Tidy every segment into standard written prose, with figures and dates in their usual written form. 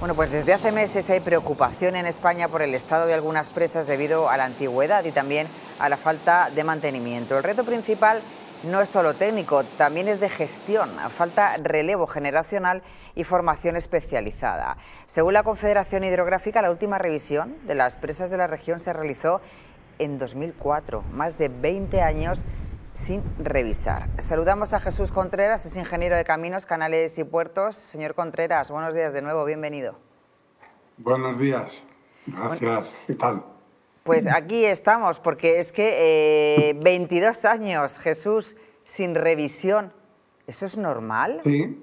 Bueno, pues desde hace meses hay preocupación en España por el estado de algunas presas debido a la antigüedad y también a la falta de mantenimiento. El reto principal no es solo técnico, también es de gestión. Falta relevo generacional y formación especializada. Según la Confederación Hidrográfica, la última revisión de las presas de la región se realizó en 2004, más de 20 años sin revisar. Saludamos a Jesús Contreras, es ingeniero de caminos, canales y puertos. Señor Contreras, buenos días de nuevo, bienvenido. Buenos días, gracias. ¿Qué tal? Pues aquí estamos, porque es que 22 años, Jesús, sin revisión, ¿eso es normal? Sí,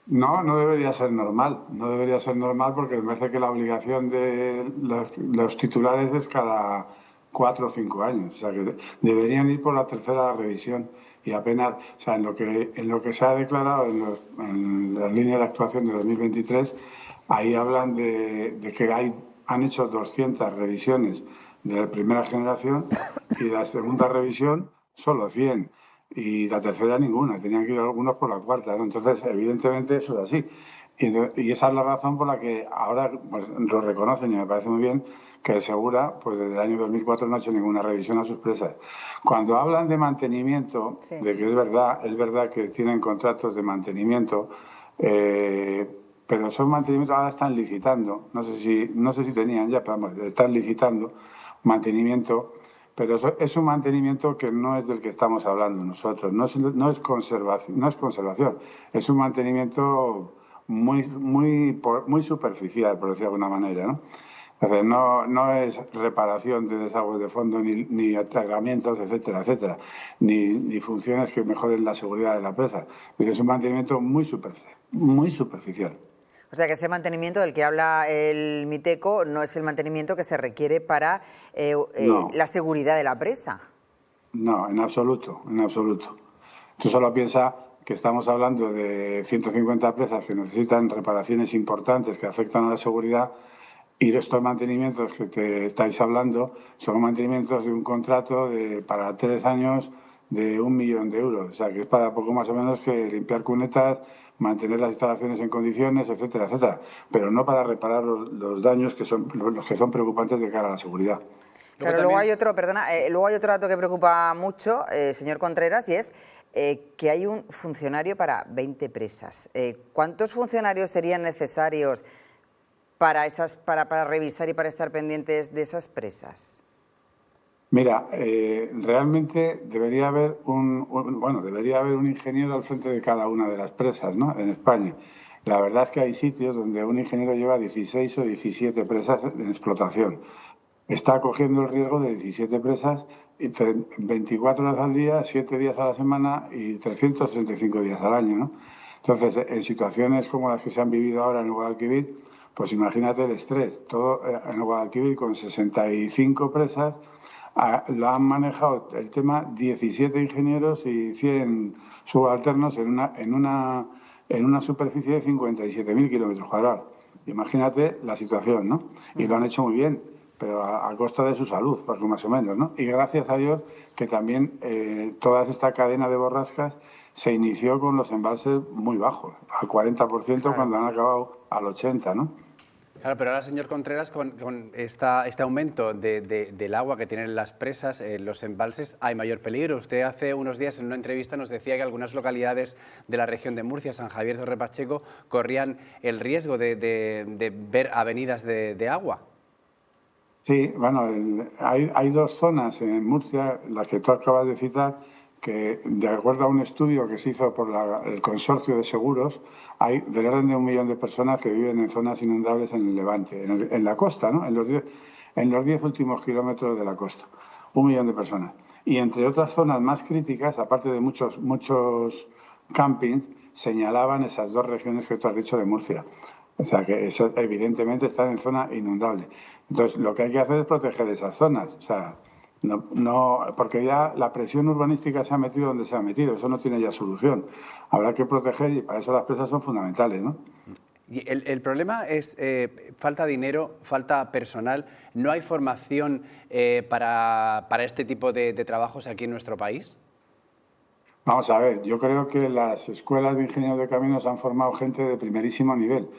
no debería ser normal. No debería ser normal porque me parece que la obligación de los titulares es cada 4 o 5 años. O sea que deberían ir por la tercera revisión. Y apenas, o sea, en lo que se ha declarado en las líneas de actuación de 2023, ahí hablan de que han hecho 200 revisiones de la primera generación y de la segunda revisión solo 100 y la tercera ninguna, tenían que ir algunos por la cuarta, ¿no? Entonces, evidentemente eso es así. Y esa es la razón por la que ahora pues, lo reconocen y me parece muy bien que el Segura, pues desde el año 2004 no ha hecho ninguna revisión a sus presas. Cuando hablan de mantenimiento, Sí. de que es verdad que tienen contratos de mantenimiento, pero esos mantenimientos ahora están licitando, no sé si tenían ya, pero vamos, están licitando mantenimiento. Pero eso es un mantenimiento que no es del que estamos hablando nosotros, no es conservación, es un mantenimiento muy superficial, por decirlo de alguna manera, ¿no? Entonces, no es reparación de desagües de fondo, ni atragamientos, etcétera, etcétera, ni funciones que mejoren la seguridad de la presa. Es un mantenimiento muy superficial. O sea que ese mantenimiento del que habla el Miteco no es el mantenimiento que se requiere para No, la seguridad de la presa. no, en absoluto, en absoluto. Tú solo piensas que estamos hablando de 150 presas que necesitan reparaciones importantes que afectan a la seguridad y estos mantenimientos que te estáis hablando son mantenimientos de un contrato para 3 años de 1 millón de euros. O sea, que es para poco más o menos que limpiar cunetas, mantener las instalaciones en condiciones, etcétera, etcétera. Pero no para reparar los daños que son los que son preocupantes de cara a la seguridad. Claro, luego hay otro, perdona, luego hay otro dato que preocupa mucho, señor Contreras, y es que hay un funcionario para 20 presas. ¿Cuántos funcionarios serían necesarios para revisar y para estar pendientes de esas presas? Mira, realmente debería haber debería haber un ingeniero al frente de cada una de las presas, ¿no? En España. La verdad es que hay sitios donde un ingeniero lleva 16 o 17 presas en explotación. Está cogiendo el riesgo de 17 presas, 24 horas al día, 7 días a la semana y 365 días al año, ¿no? Entonces, en situaciones como las que se han vivido ahora en el Guadalquivir, pues imagínate el estrés. Todo en el Guadalquivir con 65 presas, lo han manejado el tema 17 ingenieros y 100 subalternos en una superficie de 57.000 kilómetros cuadrados. Imagínate la situación, ¿no? Y lo han hecho muy bien, pero a costa de su salud, poco más o menos, ¿no? Y gracias a Dios que también toda esta cadena de borrascas se inició con los embalses muy bajos, al 40% Claro. cuando han acabado al 80%, ¿no? Claro, pero ahora, señor Contreras, con este aumento del agua que tienen las presas, los embalses, hay mayor peligro. Usted hace unos días en una entrevista nos decía que algunas localidades de la región de Murcia, San Javier, Torre Pacheco, corrían el riesgo de ver avenidas de agua. Sí, bueno, hay dos zonas en Murcia, las que tú acabas de citar, que de acuerdo a un estudio que se hizo por el Consorcio de Seguros, hay del orden de 1 millón de personas que viven en zonas inundables en el Levante, en la costa, ¿no? En los 10 últimos kilómetros de la costa. 1 millón de personas. Y entre otras zonas más críticas, aparte de muchos campings, señalaban esas dos regiones que tú has dicho de Murcia. O sea que eso, evidentemente están en zona inundable. Entonces, lo que hay que hacer es proteger esas zonas. O sea, porque ya la presión urbanística se ha metido donde se ha metido. Eso no tiene ya solución. Habrá que proteger y para eso las presas son fundamentales, ¿no? Y el problema es falta dinero, falta personal. ¿No hay formación para este tipo de trabajos aquí en nuestro país? Vamos a ver, yo creo que las escuelas de ingenieros de caminos han formado gente de primerísimo nivel.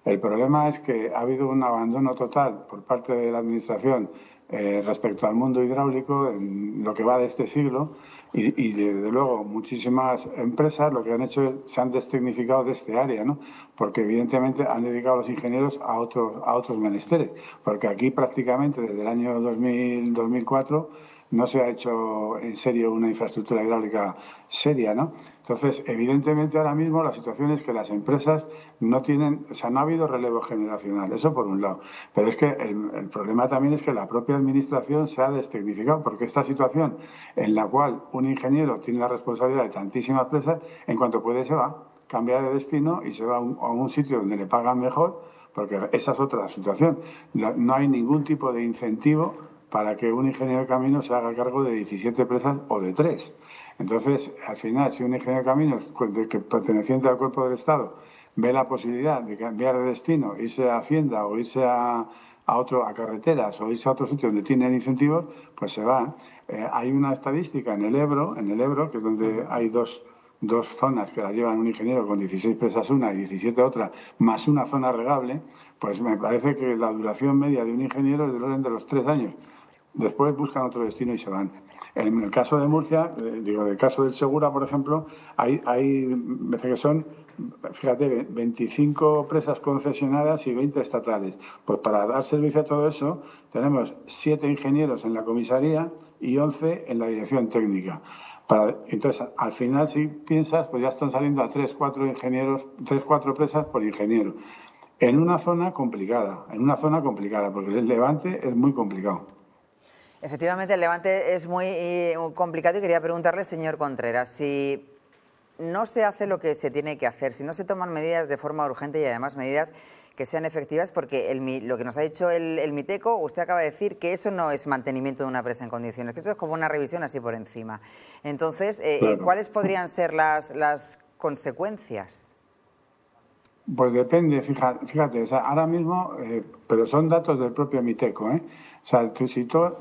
El problema es que ha habido un abandono total por parte de la Administración respecto al mundo hidráulico en lo que va de este siglo y desde luego muchísimas empresas lo que han hecho es se han destecnificado de este área, ¿no? Porque evidentemente han dedicado a los ingenieros a otros menesteres, porque aquí prácticamente desde el año 2004 no se ha hecho en serio una infraestructura hidráulica seria, ¿no? Entonces, evidentemente ahora mismo la situación es que las empresas no tienen, o sea, no ha habido relevo generacional, eso por un lado. Pero es que el problema también es que la propia administración se ha destecnificado, porque esta situación en la cual un ingeniero tiene la responsabilidad de tantísimas empresas, en cuanto puede se va, cambia de destino y se va a un sitio donde le pagan mejor, porque esa es otra situación. No hay ningún tipo de incentivo para que un ingeniero de camino se haga cargo de 17 empresas o de 3. Entonces, al final, si un ingeniero de caminos perteneciente al cuerpo del Estado ve la posibilidad de cambiar de destino, irse a Hacienda o irse a carreteras o irse a otro sitio donde tienen incentivos, pues se va. Hay una estadística en el Ebro, que es donde hay dos zonas que la llevan un ingeniero con 16 presas una y 17 otra, más una zona regable, pues me parece que la duración media de un ingeniero es del orden de los 3 años. Después buscan otro destino y se van. En el caso de Murcia, del caso del Segura, por ejemplo, hay veces que son, fíjate, 25 presas concesionadas y 20 estatales. Pues para dar servicio a todo eso, tenemos 7 ingenieros en la comisaría y 11 en la dirección técnica. Entonces, al final, si piensas, pues ya están saliendo a 3-4 ingenieros, 3-4 presas por ingeniero. En una zona complicada, porque el Levante es muy complicado. Efectivamente, el Levante es muy complicado y quería preguntarle, señor Contreras, si no se hace lo que se tiene que hacer, si no se toman medidas de forma urgente y además medidas que sean efectivas, porque lo que nos ha dicho el Miteco, usted acaba de decir que eso no es mantenimiento de una presa en condiciones, que eso es como una revisión así por encima. Entonces, Claro. ¿cuáles podrían ser las consecuencias? Pues depende, fíjate, o sea, ahora mismo, pero son datos del propio Miteco, ¿eh? O sea,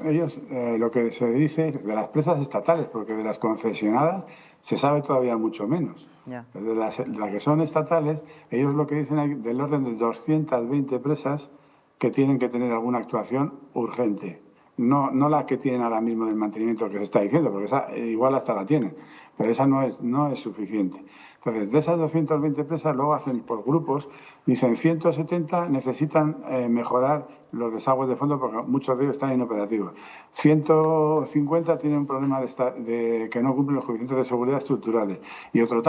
ellos, lo que se dice de las presas estatales, porque de las concesionadas se sabe todavía mucho menos. Ya. De las que son estatales, ellos lo que dicen hay del orden de 220 presas que tienen que tener alguna actuación urgente. No la que tienen ahora mismo del mantenimiento que se está diciendo, porque esa igual hasta la tienen, pero esa no es suficiente. Entonces, de esas 220 presas, luego hacen por grupos, dicen 170 necesitan mejorar los desagües de fondo porque muchos de ellos están inoperativos. 150 tienen un problema de que no cumplen los coeficientes de seguridad estructurales. Y otras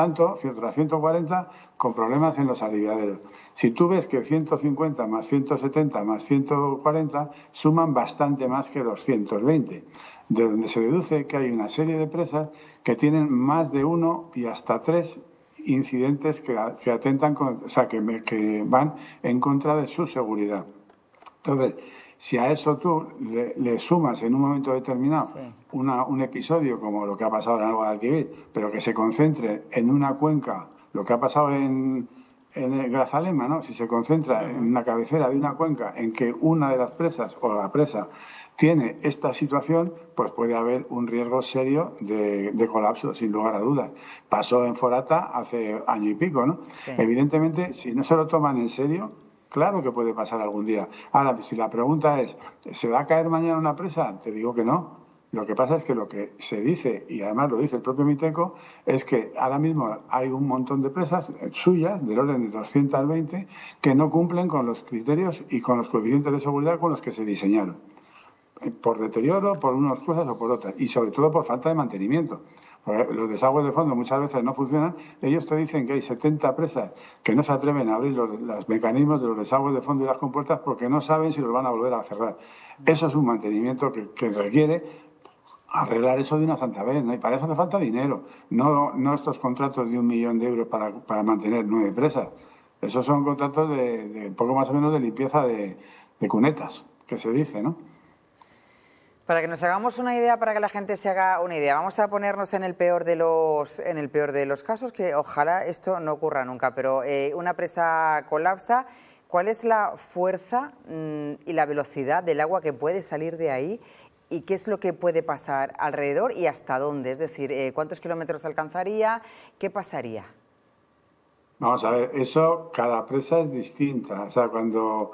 140 con problemas en los aliviaderos. Si tú ves que 150 más 170 más 140 suman bastante más que 220, de donde se deduce que hay una serie de presas que tienen más de 1 y hasta 3 incidentes que atentan, que van en contra de su seguridad. Entonces, si a eso tú le sumas en un momento determinado un episodio como lo que ha pasado en Algo de Alquiví, pero que se concentre en una cuenca, lo que ha pasado en el Grazalema, ¿no? Si se concentra en una cabecera de una cuenca en que una de las presas o la presa tiene esta situación, pues puede haber un riesgo serio de colapso, sin lugar a dudas. Pasó en Forata hace año y pico, ¿no? Sí. Evidentemente, si no se lo toman en serio, claro que puede pasar algún día. Ahora, si la pregunta es, ¿se va a caer mañana una presa? Te digo que no. Lo que pasa es que lo que se dice, y además lo dice el propio Miteco, es que ahora mismo hay un montón de presas suyas, del orden de 220, que no cumplen con los criterios y con los coeficientes de seguridad con los que se diseñaron. Por deterioro, por unas cosas o por otras, y sobre todo por falta de mantenimiento. Porque los desagües de fondo muchas veces no funcionan. Ellos te dicen que hay 70 presas que no se atreven a abrir los mecanismos de los desagües de fondo y las compuertas porque no saben si los van a volver a cerrar. Eso es un mantenimiento que requiere arreglar eso de una santa vez, ¿no? Y para eso hace falta dinero, no estos contratos de 1 millón de euros para mantener 9 presas. Esos son contratos de poco más o menos de limpieza de cunetas, que se dice, ¿no? Para que nos hagamos una idea, para que la gente se haga una idea, vamos a ponernos en el peor de los casos, que ojalá esto no ocurra nunca, pero una presa colapsa, ¿cuál es la fuerza y la velocidad del agua que puede salir de ahí? ¿Y qué es lo que puede pasar alrededor y hasta dónde? Es decir, ¿cuántos kilómetros alcanzaría? ¿Qué pasaría? Vamos a ver, eso, cada presa es distinta. O sea, cuando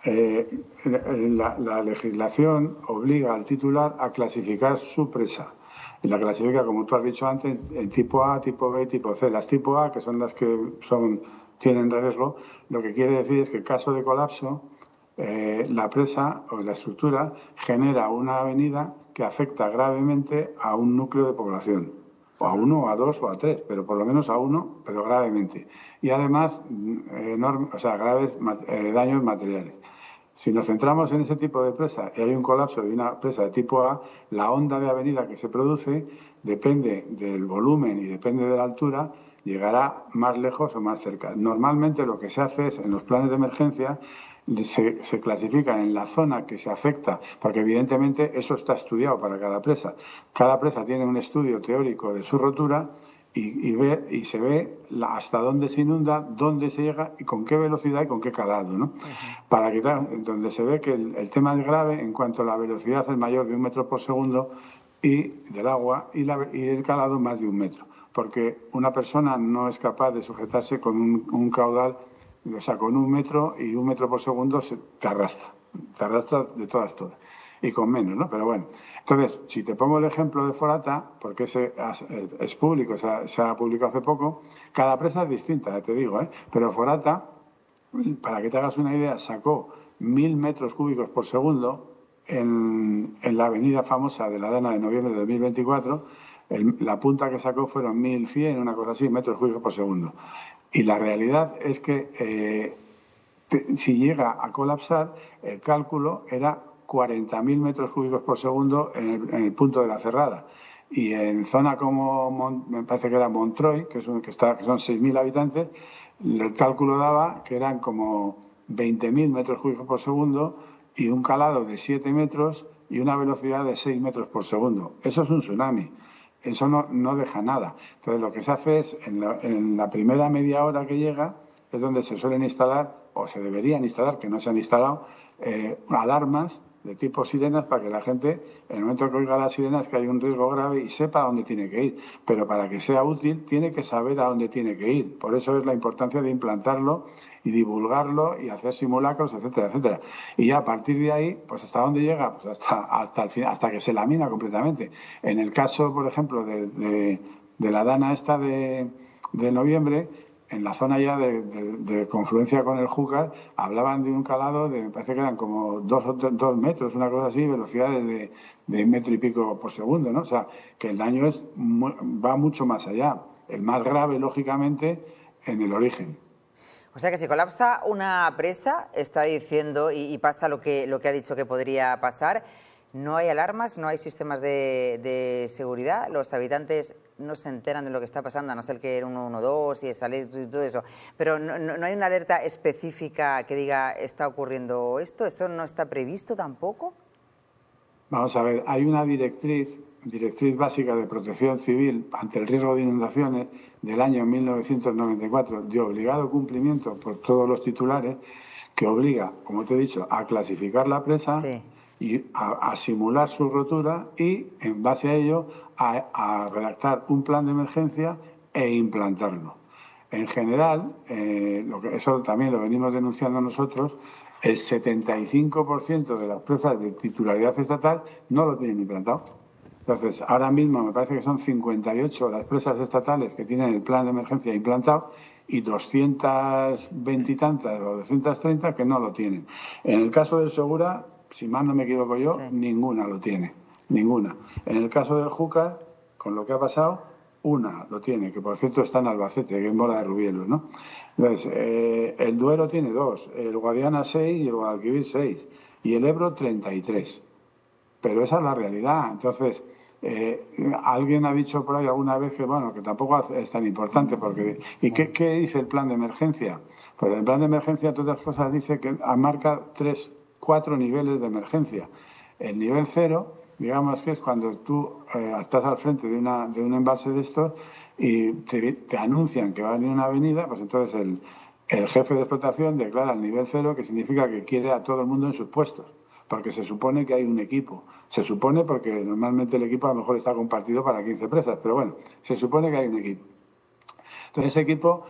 la legislación obliga al titular a clasificar su presa. Y la clasifica, como tú has dicho antes, en tipo A, tipo B y tipo C. Las tipo A, que son las que tienen riesgo, lo que quiere decir es que en caso de colapso, la presa o la estructura genera una avenida que afecta gravemente a un núcleo de población, o a uno, o a dos, o a tres, pero por lo menos a uno, pero gravemente. Y además, graves daños materiales. Si nos centramos en ese tipo de presa y hay un colapso de una presa de tipo A, la onda de avenida que se produce depende del volumen y depende de la altura, llegará más lejos o más cerca. Normalmente lo que se hace es, en los planes de emergencia, se clasifica en la zona que se afecta, porque evidentemente eso está estudiado para cada presa. Cada presa tiene un estudio teórico de su rotura y se ve hasta dónde se inunda, dónde se llega y con qué velocidad y con qué calado, ¿no? Para que donde se ve que el tema es grave en cuanto a la velocidad es mayor de 1 metro por segundo y del agua y el calado más de 1 metro, porque una persona no es capaz de sujetarse con un caudal, o sea, con 1 metro y 1 metro por segundo te arrastra de todas, y con menos, ¿no? Pero bueno, entonces, si te pongo el ejemplo de Forata, porque es público, se ha publicado hace poco, cada presa es distinta, ya te digo, ¿eh? Pero Forata, para que te hagas una idea, sacó 1.000 metros cúbicos por segundo en la avenida famosa de la Dana de noviembre de 2024. La punta que sacó fueron 1.100, una cosa así, metros cúbicos por segundo. Y la realidad es que si llega a colapsar, el cálculo era 40.000 metros cúbicos por segundo en el punto de la cerrada. Y en zona como, me parece que era Montreuil, que son 6.000 habitantes, el cálculo daba que eran como 20.000 metros cúbicos por segundo y un calado de 7 metros y una velocidad de 6 metros por segundo. Eso es un tsunami. Eso no deja nada. Entonces, lo que se hace es, en la primera media hora que llega, es donde se suelen instalar, o se deberían instalar, que no se han instalado, alarmas de tipo sirenas para que la gente, en el momento que oiga las sirenas, que hay un riesgo grave y sepa a dónde tiene que ir. Pero para que sea útil, tiene que saber a dónde tiene que ir. Por eso es la importancia de implantarlo y divulgarlo y hacer simulacros, etcétera, etcétera. Y ya a partir de ahí, pues ¿hasta dónde llega? Pues hasta el final, hasta que se lamina completamente. En el caso, por ejemplo, de la Dana esta de noviembre, en la zona ya de confluencia con el Júcar, hablaban de un calado me parece que eran como 2 metros, una cosa así, velocidades de 1 metro y pico por segundo, ¿no? O sea, que el daño va mucho más allá. El más grave, lógicamente, en el origen. O sea que si colapsa una presa, está diciendo, y pasa lo que ha dicho que podría pasar, no hay alarmas, no hay sistemas de seguridad, los habitantes no se enteran de lo que está pasando, a no ser que era un 112 y salir y todo eso, pero no hay una alerta específica que diga está ocurriendo esto, ¿eso no está previsto tampoco? Vamos a ver, hay una directriz básica de protección civil ante el riesgo de inundaciones del año 1994, de obligado cumplimiento por todos los titulares, que obliga, como te he dicho, a clasificar la presa, sí, y a simular su rotura y, en base a ello, a redactar un plan de emergencia e implantarlo. En general, eso también lo venimos denunciando nosotros, el 75% de las presas de titularidad estatal no lo tienen implantado. Entonces, ahora mismo me parece que son 58 las presas estatales que tienen el plan de emergencia implantado y 220 y tantas o 230 que no lo tienen. En el caso del Segura, si más no me equivoco yo, sí. ninguna lo tiene, ninguna. En el caso del Júcar, con lo que ha pasado, una lo tiene, que por cierto está en Albacete, que es Mora de Rubielos, ¿no? Entonces, el Duero tiene 2, el Guadiana 6 y el Guadalquivir 6, y el Ebro 33. Pero esa es la realidad. Entonces, alguien ha dicho por ahí alguna vez que, bueno, que tampoco es tan importante, porque ¿y qué dice el plan de emergencia? Pues el plan de emergencia, entre otras cosas, dice que marca 4 niveles de emergencia. El nivel 0, digamos que es cuando tú estás al frente de un embalse de estos y te anuncian que va a venir una avenida, pues entonces el jefe de explotación declara el nivel 0, que significa que quiere a todo el mundo en sus puestos, porque se supone que hay un equipo. Se supone porque normalmente el equipo a lo mejor está compartido para 15 presas, pero bueno, se supone que hay un equipo. Entonces, ese equipo,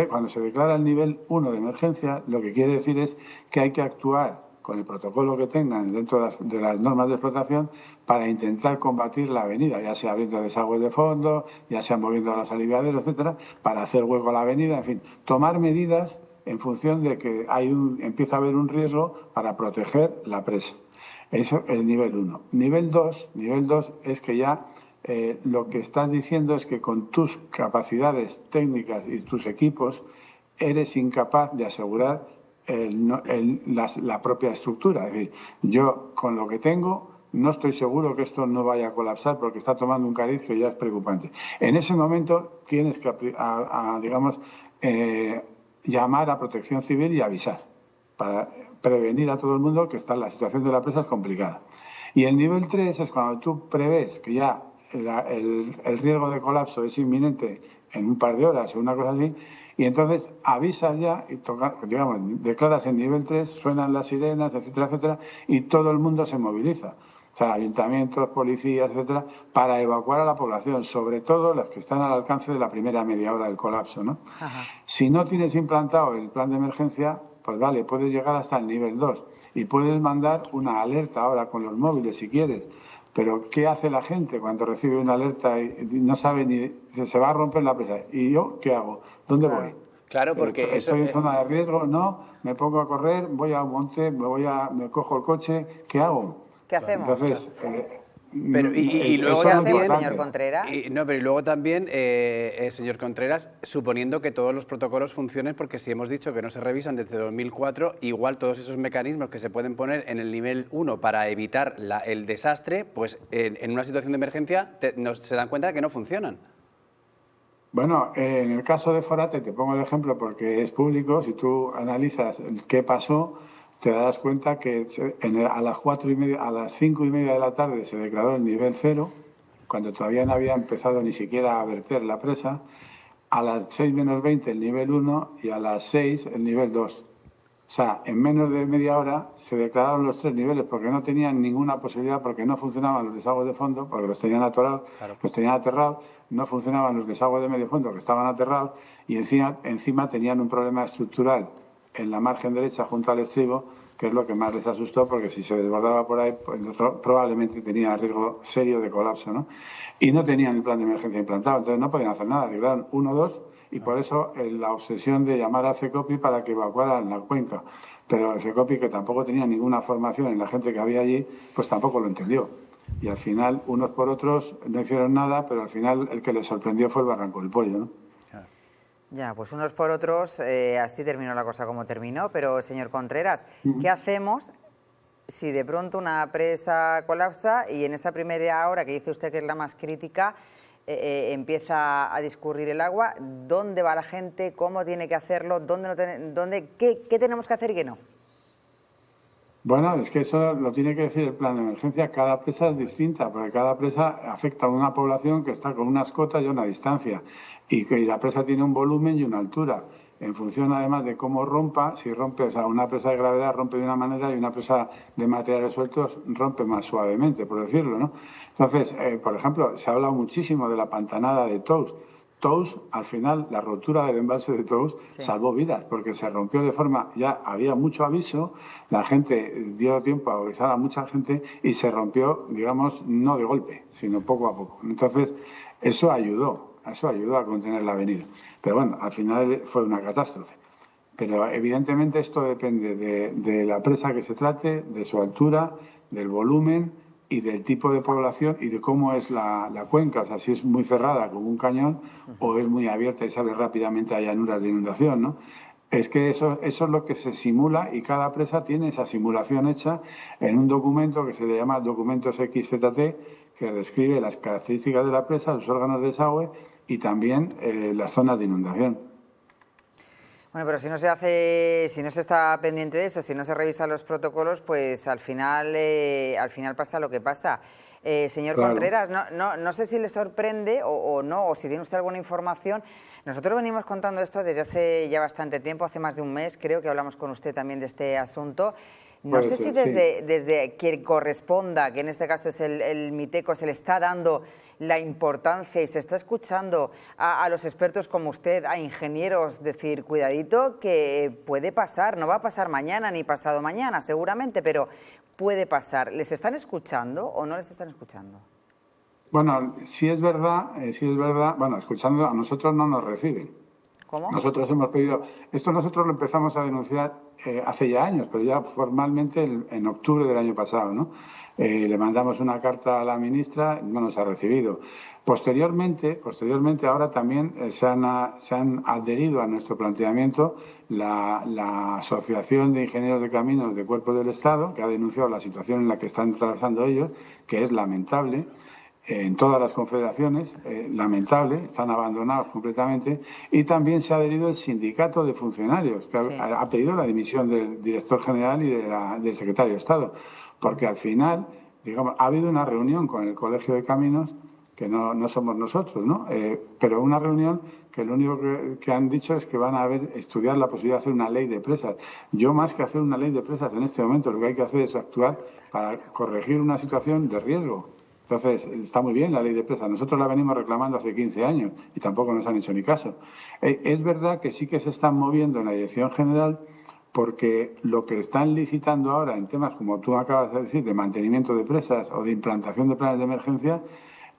cuando se declara el nivel 1 de emergencia, lo que quiere decir es que hay que actuar con el protocolo que tengan dentro de las normas de explotación para intentar combatir la avenida, ya sea abriendo desagües de fondo, ya sea moviendo los aliviaderos, etcétera, para hacer hueco a la avenida, en fin, tomar medidas en función de que empieza a haber un riesgo para proteger la presa. Eso es el nivel 1. Nivel 2 es que ya lo que estás diciendo es que con tus capacidades técnicas y tus equipos eres incapaz de asegurar la propia estructura. Es decir, yo con lo que tengo no estoy seguro que esto no vaya a colapsar porque está tomando un cariz que ya es preocupante. En ese momento tienes que, digamos, llamar a Protección Civil y avisar para prevenir a todo el mundo que la situación de la presa es complicada. Y el nivel 3 es cuando tú prevés que ya el riesgo de colapso es inminente en un par de horas o una cosa así, y entonces avisas ya y declaras el nivel 3, suenan las sirenas, etcétera, etcétera, y todo el mundo se moviliza. O sea, ayuntamientos, policías, etcétera, para evacuar a la población, sobre todo las que están al alcance de la primera media hora del colapso, ¿no? Ajá. Si no tienes implantado el plan de emergencia, pues vale, puedes llegar hasta el nivel 2 y puedes mandar una alerta ahora con los móviles si quieres. Pero ¿qué hace la gente cuando recibe una alerta y no sabe ni se va a romper la presa? ¿Y yo qué hago? ¿Dónde voy? Claro, porque ¿Estoy en zona de riesgo? No, me pongo a correr, voy a un monte, me cojo el coche, ¿qué hago? ¿Qué hacemos? Entonces, pero y luego eso es lo hacemos, importante. señor Contreras? Pero y luego también, señor Contreras, suponiendo que todos los protocolos funcionen, porque si hemos dicho que no se revisan desde 2004, igual todos esos mecanismos que se pueden poner en el nivel 1 para evitar el desastre, pues en una situación de emergencia se dan cuenta de que no funcionan. Bueno, en el caso de Forate, te pongo el ejemplo porque es público, si tú analizas qué pasó, te darás cuenta que a las 4:30, a las 5:30 de la tarde se declaró el nivel 0, cuando todavía no había empezado ni siquiera a verter la presa, a las 6:20 el nivel 1 y a las 6 el nivel 2. O sea, en menos de media hora se declararon los 3 niveles porque no tenían ninguna posibilidad, porque no funcionaban los desagües de fondo, porque los tenían atorados, Claro. los tenían aterrados, no funcionaban los desagües de medio fondo, que estaban aterrados, y encima tenían un problema estructural en la margen derecha junto al estribo, que es lo que más les asustó, porque si se desbordaba por ahí, pues, probablemente tenía riesgo serio de colapso, ¿no? Y no tenían el plan de emergencia implantado, entonces no podían hacer nada, declararon 1, 2, y por eso la obsesión de llamar al CECOPI para que evacuaran la cuenca. Pero el CECOPI, que tampoco tenía ninguna formación en la gente que había allí, pues tampoco lo entendió. Y al final, unos por otros no hicieron nada, pero al final el que les sorprendió fue el barranco del pollo, ¿no? Ya, pues unos por otros, así terminó la cosa como terminó. Pero, señor Contreras, ¿qué hacemos si de pronto una presa colapsa y en esa primera hora, que dice usted que es la más crítica, empieza a discurrir el agua? ¿Dónde va la gente? ¿Cómo tiene que hacerlo? ¿Qué tenemos que hacer y qué no? Bueno, es que eso lo tiene que decir el plan de emergencia. Cada presa es distinta, porque cada presa afecta a una población que está con unas cotas y una distancia. Y la presa tiene un volumen y una altura. En función, además, de cómo rompa, si rompe, o sea, una presa de gravedad rompe de una manera y una presa de materiales sueltos rompe más suavemente, por decirlo, ¿no? Entonces, por ejemplo, se ha hablado muchísimo de la pantanada de Tous. Tous, al final, la rotura del embalse de Tous salvó vidas, porque se rompió de forma, ya había mucho aviso, la gente dio tiempo a avisar a mucha gente y se rompió, digamos, no de golpe, sino poco a poco. Entonces, eso ayudó a contener la avenida. Pero bueno, al final fue una catástrofe. Pero evidentemente esto depende de la presa que se trate, de su altura, del volumen y del tipo de población y de cómo es la cuenca, o sea, si es muy cerrada como un cañón o es muy abierta y sale rápidamente a llanuras de inundación, ¿no? Es que eso es lo que se simula y cada presa tiene esa simulación hecha en un documento que se le llama documentos XZT, que describe las características de la presa, sus órganos de desagüe y también las zonas de inundación. Bueno, pero si no se está pendiente de eso, si no se revisan los protocolos, pues al final pasa lo que pasa. Señor Claro. Contreras, no sé si le sorprende o no, o si tiene usted alguna información. Nosotros venimos contando esto desde hace ya bastante tiempo, hace más de un mes, creo que hablamos con usted también de este asunto. No Puede sé si ser, sí. desde quien corresponda, que en este caso es el Miteco, se le está dando la importancia y se está escuchando a los expertos como usted, a ingenieros, decir, cuidadito, que puede pasar, no va a pasar mañana ni pasado mañana, seguramente, pero puede pasar. ¿Les están escuchando o no les están escuchando? Bueno, sí es verdad, bueno, escuchando, a nosotros no nos reciben. ¿Cómo? Nosotros hemos pedido, esto nosotros lo empezamos a denunciar hace ya años, pero ya formalmente en octubre del año pasado, ¿no? Le mandamos una carta a la ministra, no nos ha recibido. Posteriormente ahora también se han adherido a nuestro planteamiento la Asociación de Ingenieros de Caminos de Cuerpos del Estado, que ha denunciado la situación en la que están atravesando ellos, que es lamentable. En todas las confederaciones, lamentable, están abandonados completamente, y también se ha adherido el sindicato de funcionarios, que Sí. ha pedido la dimisión del director general y del secretario de Estado, porque al final, digamos, ha habido una reunión con el Colegio de Caminos, que no somos nosotros, ¿no? Pero una reunión que lo único que han dicho es que van a estudiar la posibilidad de hacer una ley de presas. Yo, más que hacer una ley de presas en este momento, lo que hay que hacer es actuar para corregir una situación de riesgo. Entonces, está muy bien la ley de presas. Nosotros la venimos reclamando hace 15 años y tampoco nos han hecho ni caso. Es verdad que sí que se están moviendo en la dirección general, porque lo que están licitando ahora en temas, como tú acabas de decir, de mantenimiento de presas o de implantación de planes de emergencia,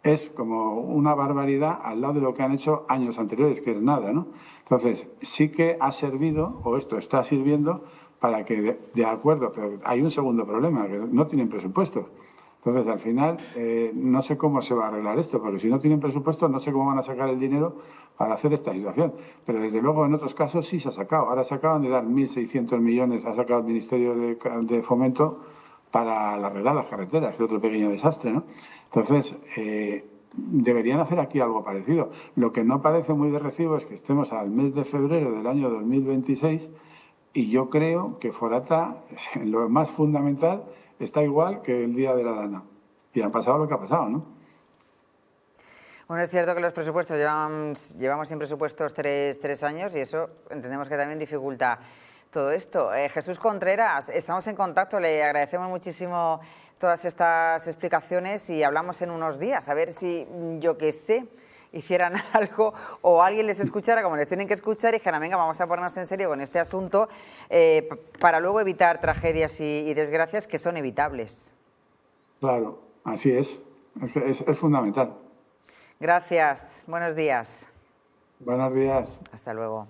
es como una barbaridad al lado de lo que han hecho años anteriores, que es nada, ¿no? Entonces, sí que ha servido, o esto está sirviendo, para que, de acuerdo, pero hay un segundo problema, que no tienen presupuesto. Entonces, al final, no sé cómo se va a arreglar esto, porque si no tienen presupuesto, no sé cómo van a sacar el dinero para hacer esta situación. Pero desde luego, en otros casos sí se ha sacado. Ahora se acaban de dar 1.600 millones, ha sacado el Ministerio de Fomento para arreglar las carreteras, que es otro pequeño desastre, ¿no? Entonces, deberían hacer aquí algo parecido. Lo que no parece muy de recibo es que estemos al mes de febrero del año 2026 y yo creo que Forata, en lo más fundamental, está igual que el día de la Dana. Y ha pasado lo que ha pasado, ¿no? Bueno, es cierto que los presupuestos llevamos sin presupuestos tres años y eso entendemos que también dificulta todo esto. Jesús Contreras, estamos en contacto, le agradecemos muchísimo todas estas explicaciones y hablamos en unos días, a ver si, yo qué sé, hicieran algo o alguien les escuchara como les tienen que escuchar y dijeran, venga, vamos a ponernos en serio con este asunto para luego evitar tragedias y desgracias que son evitables. Claro, así es. Es fundamental. Gracias, buenos días. Buenos días. Hasta luego.